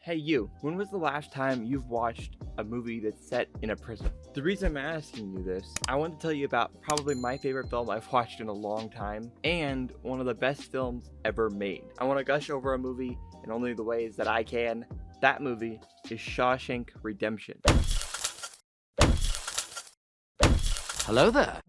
Hey you, when was the last time you've watched a movie that's set in a prison? The reason I'm asking you this, I want to tell you about probably my favorite film I've watched in a long time, and one of the best films ever made. I want to gush over a movie in only the ways that I can. That movie is Shawshank Redemption. Hello there.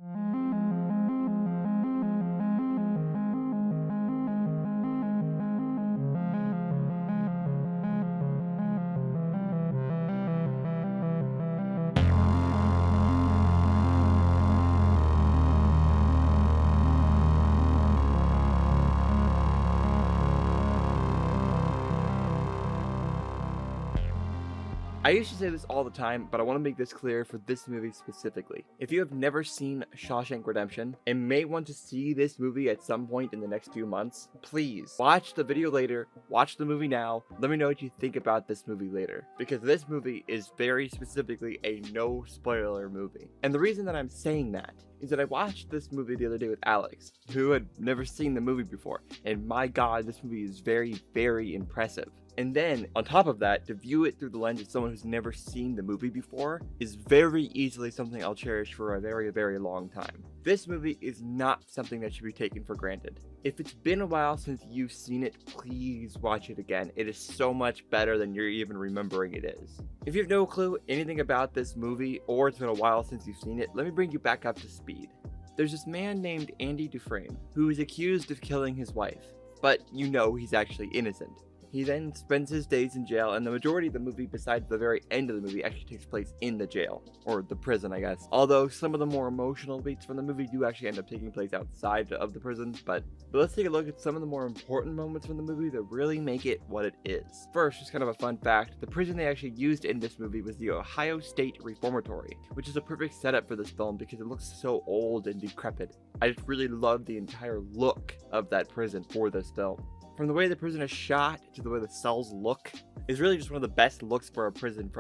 I used to say this all the time, but I want to make this clear for this movie specifically. If you have never seen Shawshank Redemption and may want to see this movie at some point in the next few months, please watch the video later, watch the movie now, let me know what you think about this movie later. Because this movie is very specifically a no spoiler movie. And the reason that I'm saying that is that I watched this movie the other day with Alex, who had never seen the movie before. And my god, this movie is very, very impressive. And then, on top of that, to view it through the lens of someone who's never seen the movie before is very easily something I'll cherish for a very, very long time. This movie is not something that should be taken for granted. If it's been a while since you've seen it, please watch it again. It is so much better than you're even remembering it is. If you have no clue anything about this movie, or it's been a while since you've seen it, let me bring you back up to speed. There's this man named Andy Dufresne, who is accused of killing his wife, but you know he's actually innocent. He then spends his days in jail, and the majority of the movie, besides the very end of the movie, actually takes place in the jail. Or the prison, I guess. Although some of the more emotional beats from the movie do actually end up taking place outside of the prison. But let's take a look at some of the more important moments from the movie that really make it what it is. First, just kind of a fun fact, the prison they actually used in this movie was the Ohio State Reformatory, which is a perfect setup for this film because it looks so old and decrepit. I just really love the entire look of that prison for this film. From the way the prison is shot to the way the cells look, is really just one of the best looks for a prison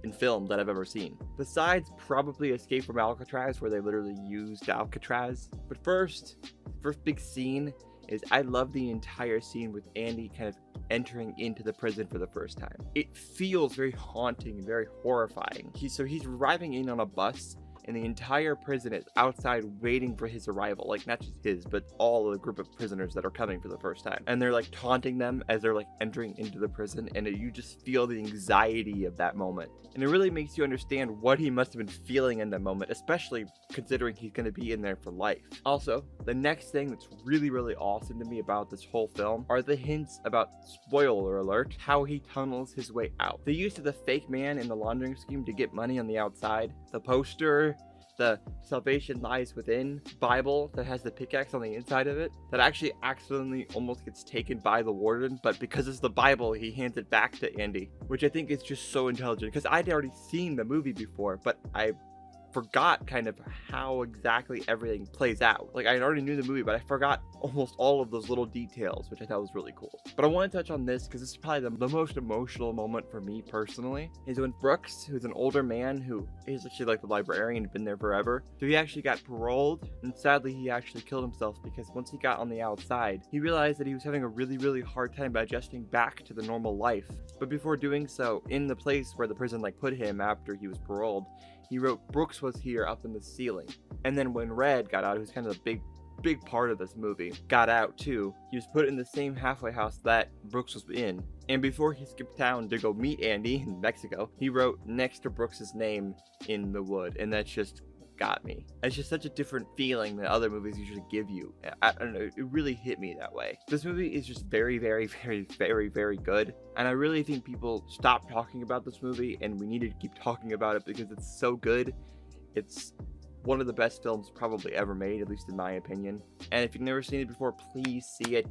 in film that I've ever seen. Besides probably Escape from Alcatraz, where they literally used Alcatraz. But first big scene is I love the entire scene with Andy kind of entering into the prison for the first time. It feels very haunting and very horrifying. He's arriving in on a bus, and the entire prison is outside waiting for his arrival. Like, not just his, but all of the group of prisoners that are coming for the first time. And they're like taunting them as they're like entering into the prison, and you just feel the anxiety of that moment. And it really makes you understand what he must have been feeling in that moment, especially considering he's gonna be in there for life. Also, the next thing that's really, really awesome to me about this whole film are the hints about, spoiler alert, how he tunnels his way out. The use of the fake man in the laundering scheme to get money on the outside, the poster, the Salvation Lies Within Bible that has the pickaxe on the inside of it, that actually accidentally almost gets taken by the warden, but because it's the Bible, he hands it back to Andy, which I think is just so intelligent, because I'd already seen the movie before, but I forgot kind of how exactly everything plays out. Like, I already knew the movie, but I forgot almost all of those little details, which I thought was really cool. But I want to touch on this because this is probably the most emotional moment for me personally, is when Brooks, who's an older man who is actually like the librarian, had been there forever, so he actually got paroled, and sadly he actually killed himself because once he got on the outside, he realized that he was having a really, really hard time adjusting back to the normal life. But before doing so, in the place where the prison like put him after he was paroled, he wrote Brooks was here up in the ceiling. And then when Red got out, who's kind of the big part of this movie, got out too, he was put in the same halfway house that Brooks was in. And before he skipped town to go meet Andy in Mexico, he wrote next to Brooks's name in the wood. And that's just got me. It's just such a different feeling than other movies usually give you. I don't know, it really hit me that way. This movie is just very, very, very, very, very good. And I really think people stop talking about this movie, and we need to keep talking about it because it's so good. It's one of the best films probably ever made, at least in my opinion. And if you've never seen it before, please see it.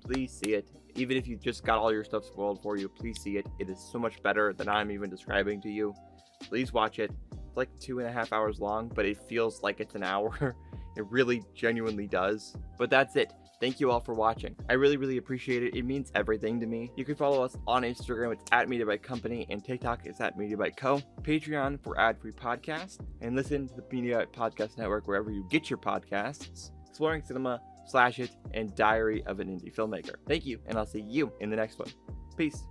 Please see it. Even if you just got all your stuff spoiled for you, please see it. It is so much better than I'm even describing to you. Please watch it. It's like 2.5 hours long, but it feels like it's an hour. It really genuinely does. But that's it. Thank you all for watching. I really, really appreciate it. It means everything to me. You can follow us on Instagram. It's @MediaBiteCompany, and TikTok is @MediaBiteCo. Patreon for ad-free podcasts, and listen to the Media Podcast Network wherever you get your podcasts. Exploring Cinema, Slash It, and Diary of an Indie Filmmaker. Thank you, and I'll see you in the next one. Peace.